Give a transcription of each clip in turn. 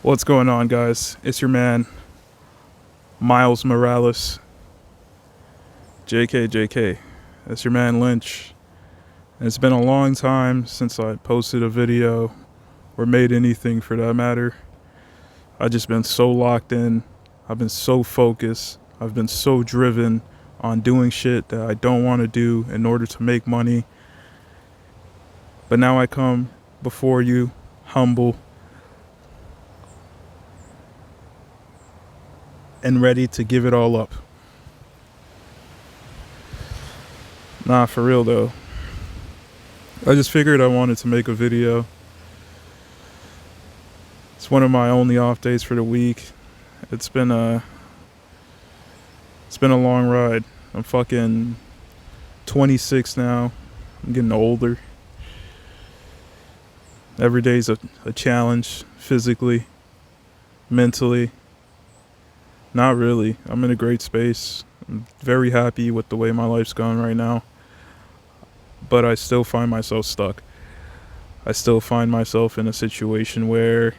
What's going on, guys? It's your man, Miles Morales, JK. That's your man, Lynch. And it's been a long time since I posted a video or made anything for that matter. I've just been so locked in. I've been so focused. I've been so driven on doing shit that I don't want to do in order to make money. But now I come before you, humble and ready to give it all up. Nah, for real though. I just figured I wanted to make a video. It's one of my only off days for the week. It's been a long ride. I'm fucking 26 now. I'm getting older. Every day's a challenge, physically, mentally. Not really. I'm in a great space. I'm very happy with the way my life's going right now. But I still find myself stuck. I still find myself in a situation where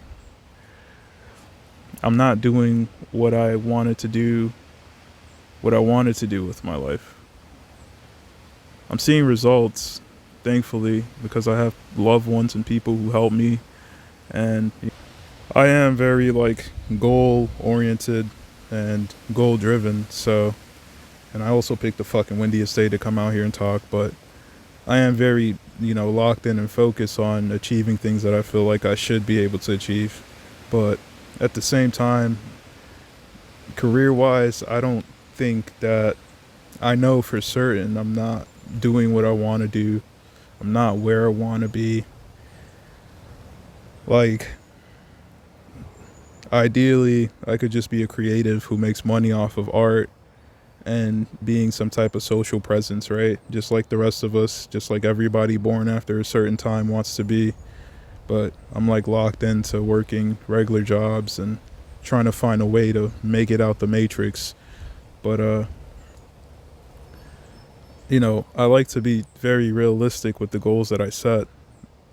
I'm not doing what I wanted to do with my life. I'm seeing results, thankfully, because I have loved ones and people who help me. And I am very goal oriented and goal driven. So, and I also picked the fucking windiest day to come out here and talk, but I am very, locked in and focused on achieving things that I feel like I should be able to achieve. But at the same time, career-wise, I don't think that I know for certain I'm not doing what I want to do. I'm not where I want to be. Ideally, I could just be a creative who makes money off of art and being some type of social presence, right? Just like the rest of us, just like everybody born after a certain time wants to be. But I'm locked into working regular jobs and trying to find a way to make it out the matrix. But I like to be very realistic with the goals that I set.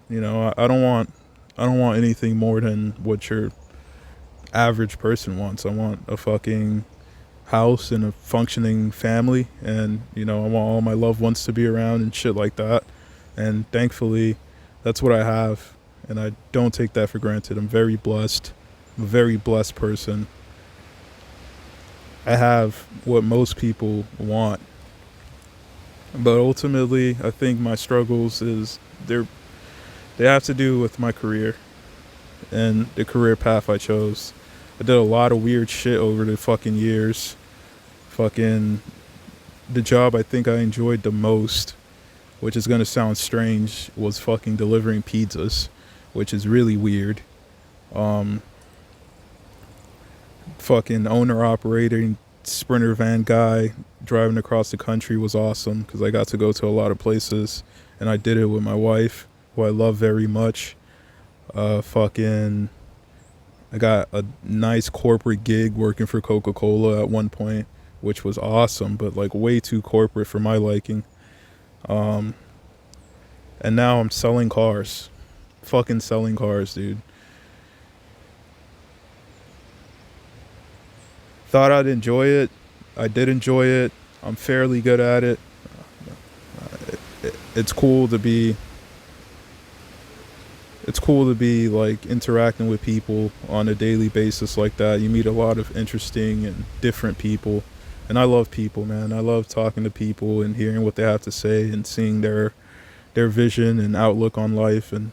I don't want anything more than what your average person wants. I want a fucking house and a functioning family, and I want all my loved ones to be around and shit like that. And thankfully that's what I have, and I don't take that for granted. I'm very blessed. I'm a very blessed person. I have what most people want, but ultimately I think my struggles they have to do with my career and the career path I chose. I did a lot of weird shit over the fucking years. Fucking the job I think I enjoyed the most, which is gonna sound strange, was fucking delivering pizzas, which is really weird. Fucking owner operating Sprinter van guy driving across the country was awesome because I got to go to a lot of places, and I did it with my wife, who I love very much. I got a nice corporate gig working for Coca-Cola at one point, which was awesome, but way too corporate for my liking. And now I'm selling cars. Fucking selling cars, dude. Thought I'd enjoy it. I did enjoy it. I'm fairly good at it. It's cool to be interacting with people on a daily basis like that. You meet a lot of interesting and different people, and I love people, man. I love talking to people and hearing what they have to say and seeing their vision and outlook on life, and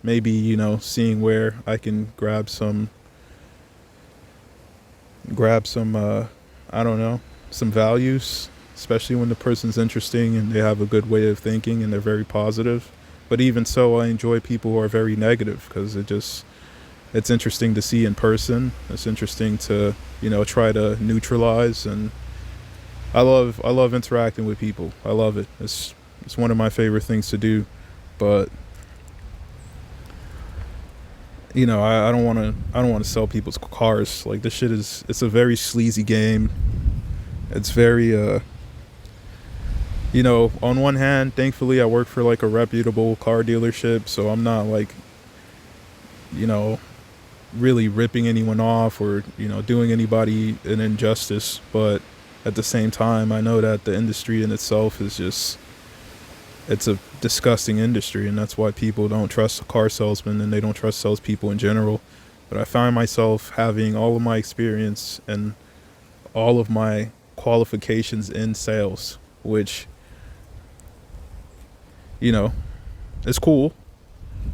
maybe seeing where I can grab some I don't know, some values, especially when the person's interesting and they have a good way of thinking and they're very positive. But even so, I enjoy people who are very negative because it's interesting to see in person. It's interesting to, try to neutralize. And I love interacting with people. I love it. It's one of my favorite things to do. But I don't want to sell people's cars. This shit it's a very sleazy game. It's very on one hand, thankfully I work for a reputable car dealership, so I'm not really ripping anyone off or, doing anybody an injustice. But at the same time, I know that the industry in itself is just, it's a disgusting industry, and that's why people don't trust car salesmen and they don't trust salespeople in general. But I find myself having all of my experience and all of my qualifications in sales, which, you know, is cool.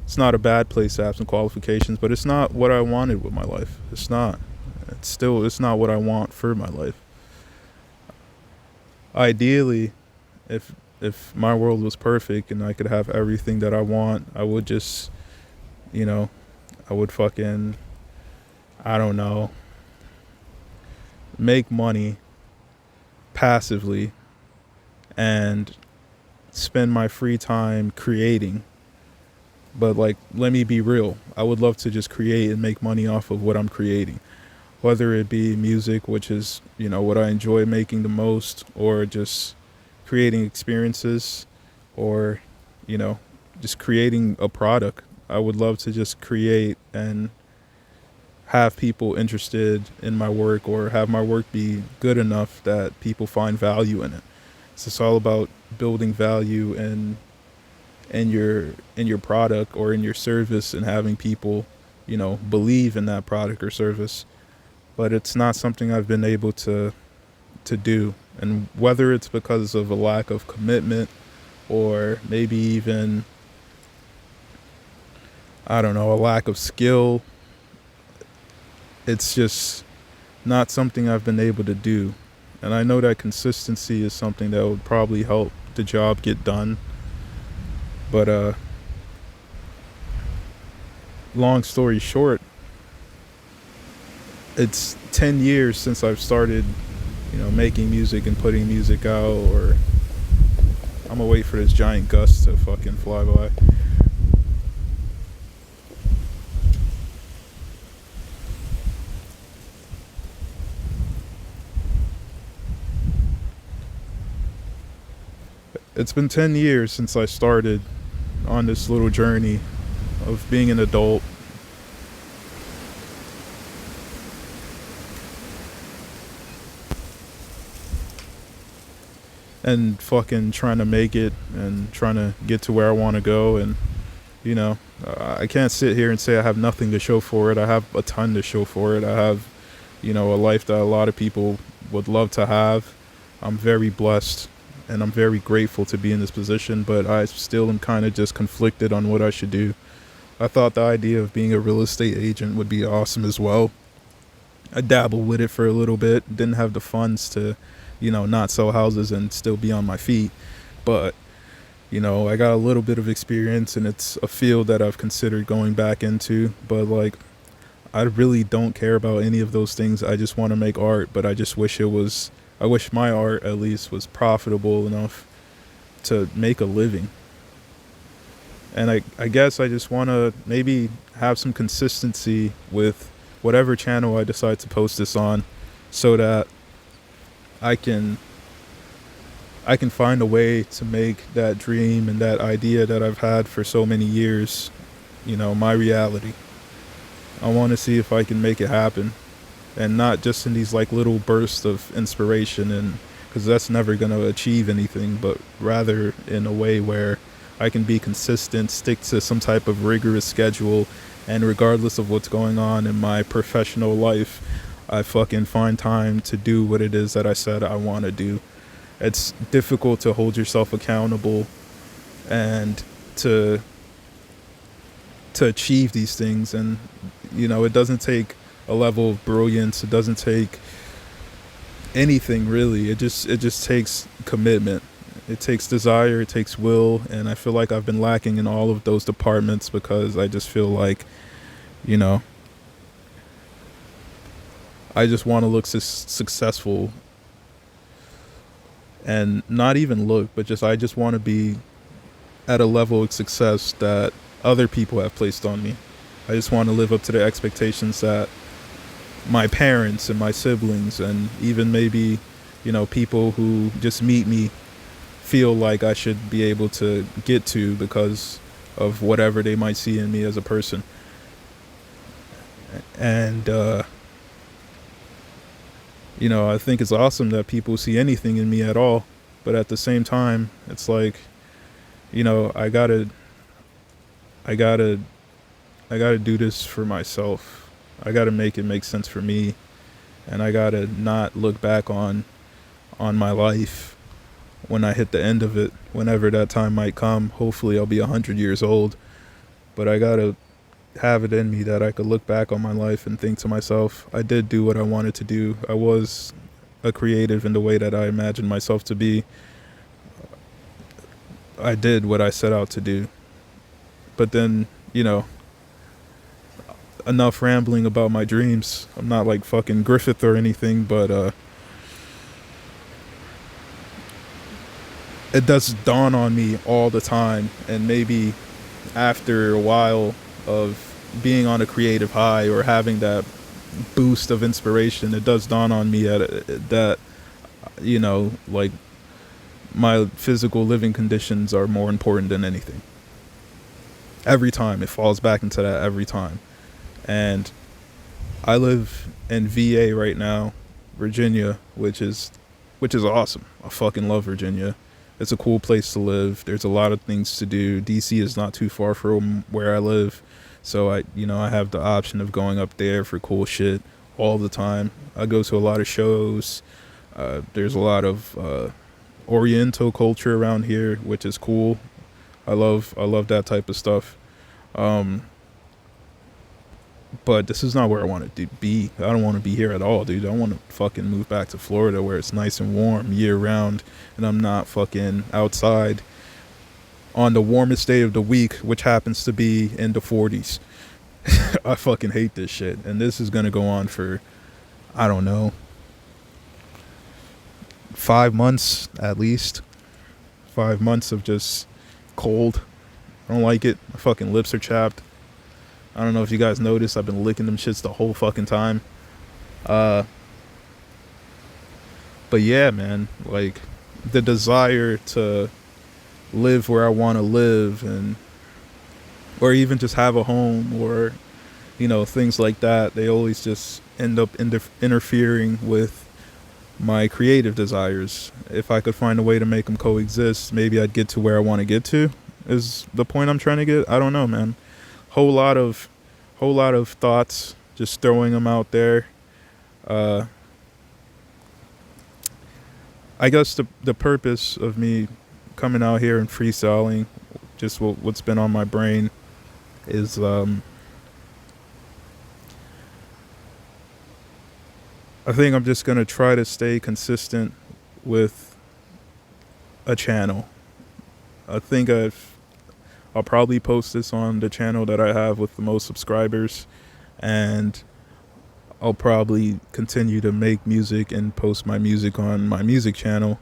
It's not a bad place to have some qualifications, but it's not what I wanted with my life. It's not. It's not what I want for my life. Ideally, if my world was perfect and I could have everything that I want, I would just, you know, I would fucking, I don't know, make money passively and spend my free time creating. But like, let me be real. I would love to just create and make money off of what I'm creating. Whether it be music, which is, what I enjoy making the most, or just creating experiences, or, just creating a product. I would love to just create and have people interested in my work, or have my work be good enough that people find value in it. So it's all about building value in your product or in your service, and having people, believe in that product or service. But it's not something I've been able to do. And whether it's because of a lack of commitment, or maybe even, I don't know, a lack of skill, it's just not something I've been able to do. And I know that consistency is something that would probably help the job get done. But long story short, it's 10 years since I've started, making music and putting music out. Or I'm gonna wait for this giant gust to fucking fly by. It's been 10 years since I started on this little journey of being an adult. And fucking trying to make it and trying to get to where I want to go. And, I can't sit here and say I have nothing to show for it. I have a ton to show for it. I have, a life that a lot of people would love to have. I'm very blessed and I'm very grateful to be in this position, but I still am kind of just conflicted on what I should do. I thought the idea of being a real estate agent would be awesome as well. I dabbled with it for a little bit, didn't have the funds to, not sell houses and still be on my feet. But, I got a little bit of experience, and it's a field that I've considered going back into. But like, I really don't care about any of those things. I just want to make art, but I just wish I wish my art at least was profitable enough to make a living. And I guess I just want to maybe have some consistency with whatever channel I decide to post this on, so that I can find a way to make that dream and that idea that I've had for so many years, my reality. I want to see if I can make it happen, and not just in these like little bursts of inspiration, and because that's never going to achieve anything, but rather in a way where I can be consistent, stick to some type of rigorous schedule, and regardless of what's going on in my professional life, I fucking find time to do what it is that I said I want to do. It's difficult to hold yourself accountable and to achieve these things. And, it doesn't take a level of brilliance. It doesn't take anything really. It just takes commitment. It takes desire. It takes will. And I feel like I've been lacking in all of those departments, because I just feel like, I just want to look successful, and not even look, but I just want to be at a level of success that other people have placed on me. I just want to live up to the expectations that my parents and my siblings, and even maybe, people who just meet me, feel like I should be able to get to because of whatever they might see in me as a person. And I think it's awesome that people see anything in me at all. But at the same time, it's like, I gotta, I gotta, I gotta do this for myself. I gotta make it make sense for me, and I gotta not look back on my life when I hit the end of it, whenever that time might come. Hopefully, I'll be 100 years old, but I gotta have it in me that I could look back on my life and think to myself, I did do what I wanted to do. I was a creative in the way that I imagined myself to be. I did what I set out to do. But then, enough rambling about my dreams. I'm not like fucking Griffith or anything, but it does dawn on me all the time. And maybe after a while of being on a creative high or having that boost of inspiration, it does dawn on me that like, my physical living conditions are more important than anything. Every time it falls back into that, every time. And I live in VA right now, Virginia, which is awesome. I fucking love Virginia. It's a cool place to live. There's a lot of things to do. DC is not too far from where I live, so I have the option of going up there for cool shit all the time. I go to a lot of shows. There's a lot of Oriental culture around here, which is cool. I love that type of stuff. But this is not where I want to be. I don't want to be here at all, dude. I want to fucking move back to Florida where it's nice and warm year round, and I'm not fucking outside on the warmest day of the week, which happens to be in the 40s. I fucking hate this shit. And this is going to go on for, I don't know, 5 months at least. 5 months of just cold. I don't like it. My fucking lips are chapped. I don't know if you guys noticed, I've been licking them shits the whole fucking time. But yeah, man, like, the desire to live where I want to live, or even just have a home, or things like that, they always just end up interfering with my creative desires. If I could find a way to make them coexist, maybe I'd get to where I want to get to, is the point I'm trying to get. I don't know, man. Whole lot of thoughts, just throwing them out there. I guess the purpose of me coming out here and freestyling, just what's been on my brain, is I think I'm just gonna try to stay consistent with a channel. I think I'll probably post this on the channel that I have with the most subscribers, and I'll probably continue to make music and post my music on my music channel,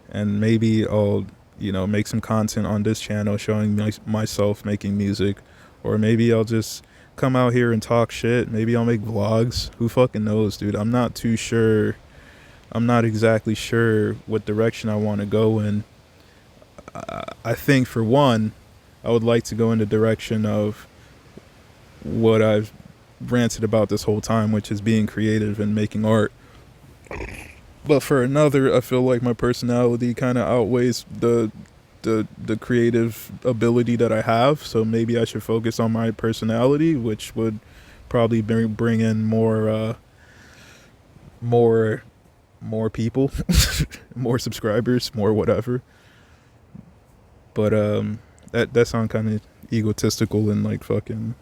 and maybe I'll make some content on this channel showing myself making music, or maybe I'll just come out here and talk shit. Maybe I'll make vlogs. Who fucking knows, dude? I'm not too sure. I'm not exactly sure what direction I want to go in. I think, for one, I would like to go in the direction of what I've ranted about this whole time, which is being creative and making art. But for another, I feel like my personality kind of outweighs the creative ability that I have. So maybe I should focus on my personality, which would probably bring in more people, more subscribers, more whatever. But that sounds kind of egotistical and like fucking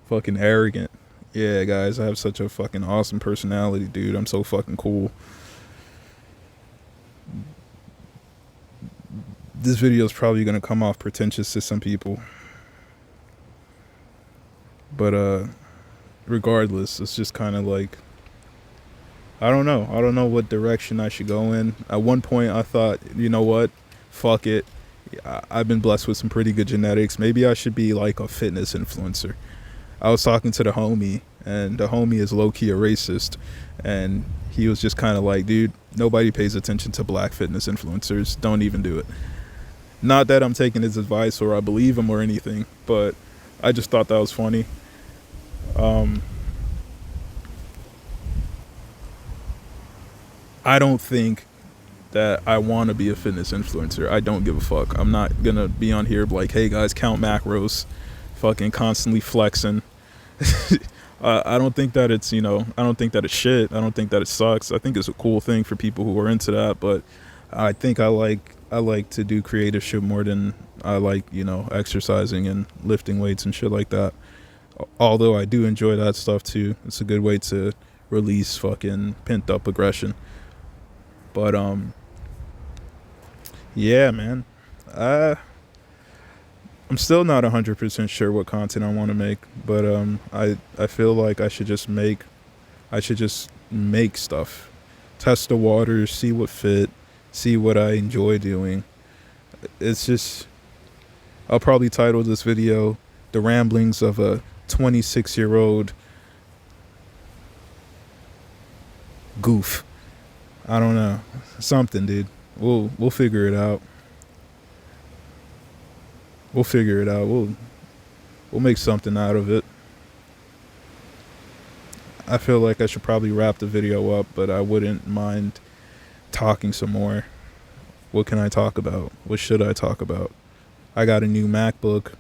fucking arrogant. Yeah, guys, I have such a fucking awesome personality, dude. I'm so fucking cool. This video is probably gonna come off pretentious to some people, but regardless, it's just kind of like, I don't know what direction I should go in. At one point I thought, you know what, fuck it, I've been blessed with some pretty good genetics, maybe I should be like a fitness influencer. I was talking to the homie, and the homie is low-key a racist, and he was just kind of like, dude, nobody pays attention to black fitness influencers, don't even do it. Not that I'm taking his advice or I believe him or anything, but I just thought that was funny. Um, I don't think that I want to be a fitness influencer. I don't give a fuck. I'm not gonna be on here like, hey guys, count macros, fucking constantly flexing. I don't think that it's, I don't think that it's shit. I don't think that it sucks. I think it's a cool thing for people who are into that, but I think I like to do creative shit more than I like, exercising and lifting weights and shit like that. Although I do enjoy that stuff too. It's a good way to release fucking pent up aggression. But yeah, man. Uh I'm still not 100% sure what content I want to make, but I feel like I should just make stuff. Test the waters, see what fit, see what I enjoy doing. It's just I'll probably title this video The Ramblings of a 26-year-old goof. I don't know. Something, dude. We'll figure it out. We'll figure it out. We'll make something out of it. I feel like I should probably wrap the video up, but I wouldn't mind talking some more. What can I talk about? What should I talk about? I got a new MacBook.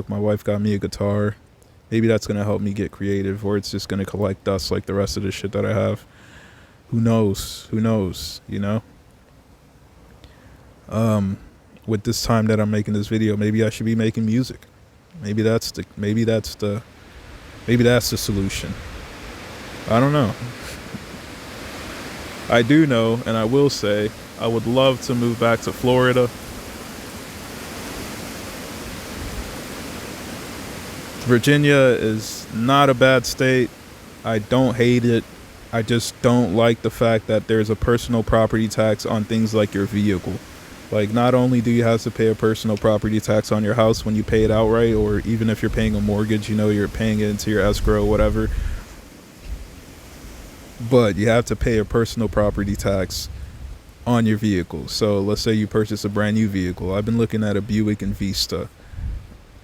My wife got me a guitar. Maybe that's going to help me get creative, or it's just going to collect dust like the rest of the shit that I have. Who knows? With this time that I'm making this video, maybe I should be making music. Maybe that's the solution. I don't know. I do know, and I will say, I would love to move back to Florida. Virginia is not a bad state. I don't hate it. I just don't like the fact that there's a personal property tax on things like your vehicle. Like, not only do you have to pay a personal property tax on your house when you pay it outright, or even if you're paying a mortgage, you're paying it into your escrow, whatever, but you have to pay a personal property tax on your vehicle. So let's say you purchase a brand new vehicle. I've been looking at a Buick Envista.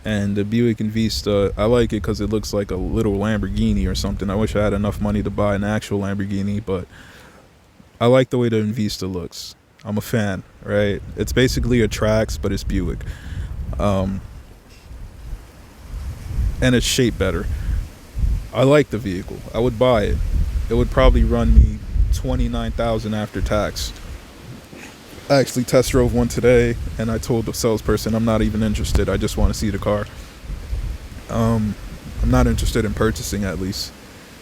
And the Buick Envista, I like it because it looks like a little Lamborghini or something. I wish I had enough money to buy an actual Lamborghini, but I like the way the Envista looks. I'm a fan, right? It's basically a Trax, but it's Buick. And it's shaped better. I like the vehicle. I would buy it. It would probably run me $29,000 after tax. I actually test drove one today, and I told the salesperson I'm not even interested. I just want to see the car. I'm not interested in purchasing, at least.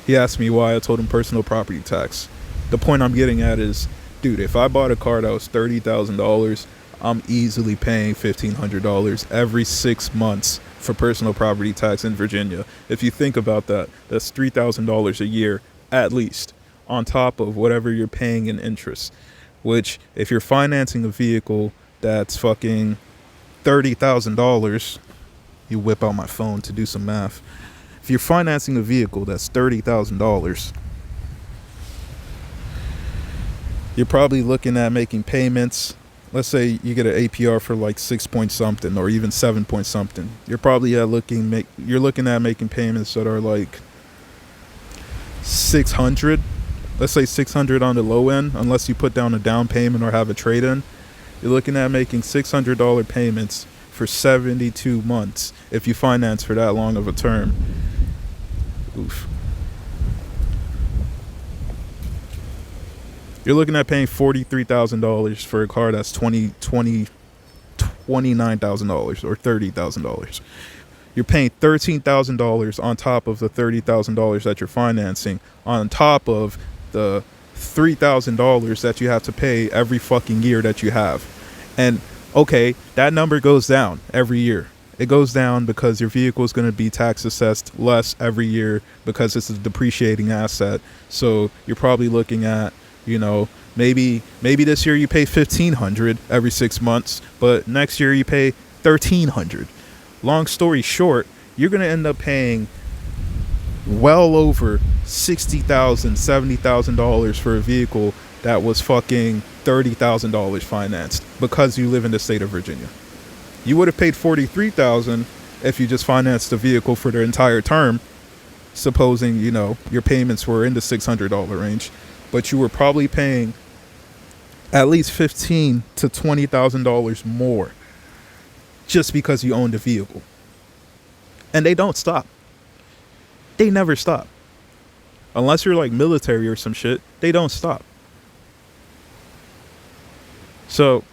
He asked me why. I told him personal property tax. The point I'm getting at is, dude, if I bought a car that was $30,000, I'm easily paying $1,500 every 6 months for personal property tax in Virginia. If you think about that, that's $3,000 a year, at least, on top of whatever you're paying in interest. Which, if you're financing a vehicle that's fucking $30,000, you whip out my phone to do some math. If you're financing a vehicle that's $30,000, you're probably looking at making payments. Let's say you get an APR for like 6 point something or even 7 point something. You're probably looking at making payments that are like 600. Let's say 600 on the low end, unless you put down a down payment or have a trade-in. You're looking at making $600 payments for 72 months if you finance for that long of a term. Oof. You're looking at paying $43,000 for a car that's $29,000 or $30,000. You're paying $13,000 on top of the $30,000 that you're financing, on top of the $3,000 that you have to pay every fucking year that you have. And okay, that number goes down every year. It goes down because your vehicle is going to be tax assessed less every year because it's a depreciating asset. So you're probably looking at, maybe this year you pay $1,500 every 6 months, but next year you pay $1,300. Long story short, you're going to end up paying well over $60,000, $70,000 for a vehicle that was fucking $30,000 financed because you live in the state of Virginia. You would have paid $43,000 if you just financed the vehicle for the entire term, supposing, you know, your payments were in the $600 range, but you were probably paying at least $15,000 to $20,000 more just because you owned a vehicle. And they don't stop. They never stop. Unless you're like military or some shit, they don't stop. So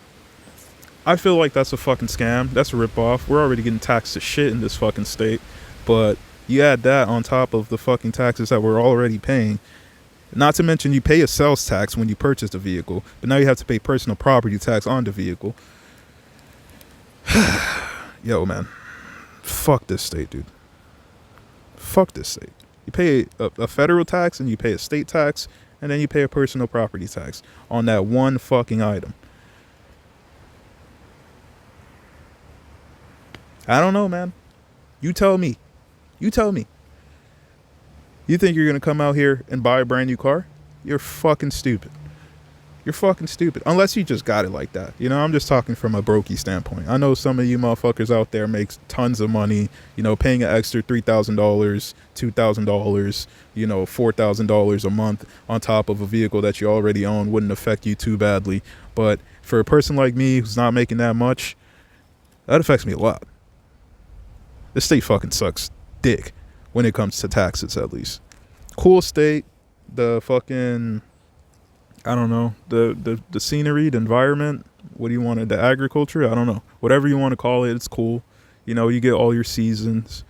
I feel like that's a fucking scam. That's a ripoff. We're already getting taxed to shit in this fucking state. But you add that on top of the fucking taxes that we're already paying. Not to mention you pay a sales tax when you purchase the vehicle, but now you have to pay personal property tax on the vehicle. Yo, man. Fuck this state, dude. Fuck this state. You pay a federal tax and you pay a state tax, and then you pay a personal property tax on that one fucking item. I don't know, man. You tell me. You tell me. You think you're going to come out here and buy a brand new car? You're fucking stupid. You're fucking stupid. Unless you just got it like that. You know, I'm just talking from a brokey standpoint. I know some of you motherfuckers out there makes tons of money, you know, paying an extra $3,000, $2,000, you know, $4,000 a month on top of a vehicle that you already own wouldn't affect you too badly. But for a person like me who's not making that much, that affects me a lot. This state fucking sucks dick when it comes to taxes, at least. Cool state. The fucking, I don't know, the scenery, the environment, what do you want, the agriculture, I don't know. Whatever you want to call it, it's cool. You know, you get all your seasons,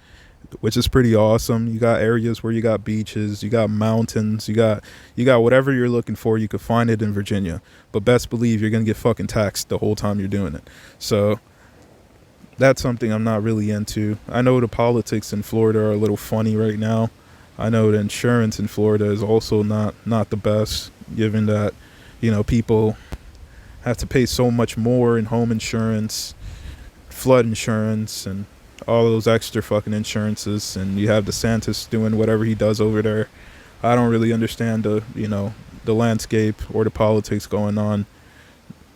which is pretty awesome. You got areas where you got beaches, you got mountains, you got whatever you're looking for, you could find it in Virginia. But best believe you're going to get fucking taxed the whole time you're doing it. So that's something I'm not really into. I know the politics in Florida are a little funny right now. I know the insurance in Florida is also not the best, given that, you know, people have to pay so much more in home insurance, flood insurance, and all those extra fucking insurances. And you have DeSantis doing whatever he does over there. I don't really understand the, you know, the landscape or the politics going on.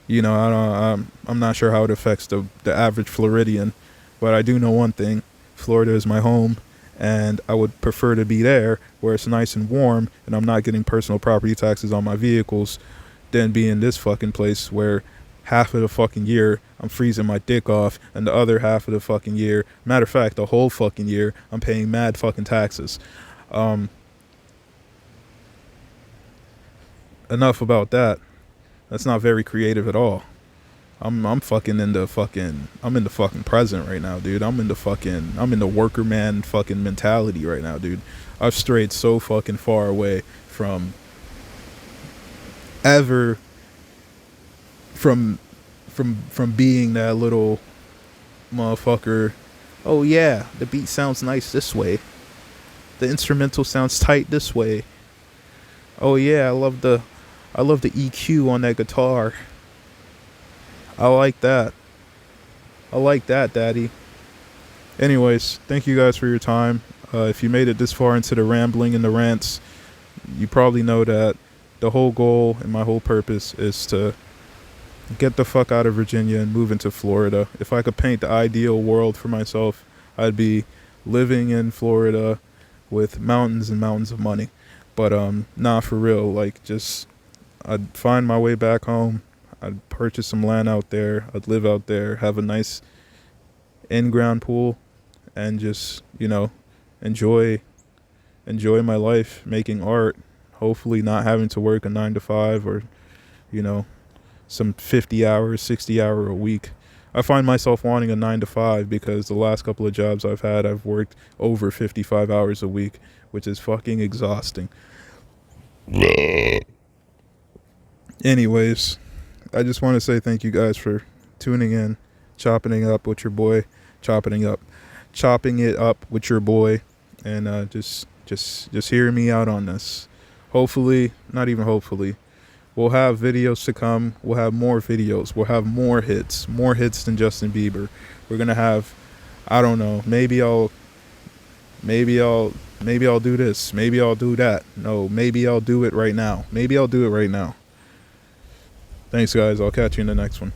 You know, I'm not sure how it affects the average Floridian, but I do know one thing. Florida is my home, and I would prefer to be there where it's nice and warm and I'm not getting personal property taxes on my vehicles than be in this fucking place where half of the fucking year I'm freezing my dick off and the other half of the fucking year, matter of fact, the whole fucking year, I'm paying mad fucking taxes. Enough about that. That's not very creative at all. I'm fucking in the fucking present right now, dude. I'm in the worker man fucking mentality right now, dude. I've strayed so fucking far away from being that little motherfucker. Oh yeah, the beat sounds nice this way. The instrumental sounds tight this way. Oh yeah, I love the EQ on that guitar. I like that. I like that, daddy. Anyways, thank you guys for your time. If you made it this far into the rambling and the rants, you probably know that the whole goal and my whole purpose is to get the fuck out of Virginia and move into Florida. If I could paint the ideal world for myself, I'd be living in Florida with mountains and mountains of money. But nah, for real, like, just I'd find my way back home. I'd purchase some land out there. I'd live out there, have a nice in-ground pool, and just, you know, enjoy my life making art. Hopefully not having to work a 9 to 5 or, you know, some 50 hours, 60 hour a week. I find myself wanting a 9 to 5 because the last couple of jobs I've had, I've worked over 55 hours a week, which is fucking exhausting. Anyways, I just want to say thank you guys for tuning in, chopping it up with your boy, chopping it up with your boy, and just hearing me out on this. Hopefully, not even hopefully, we'll have videos to come. We'll have more videos. We'll have more hits than Justin Bieber. We're gonna have, I don't know, maybe I'll do this. Maybe I'll do that. No, maybe I'll do it right now. Thanks, guys. I'll catch you in the next one.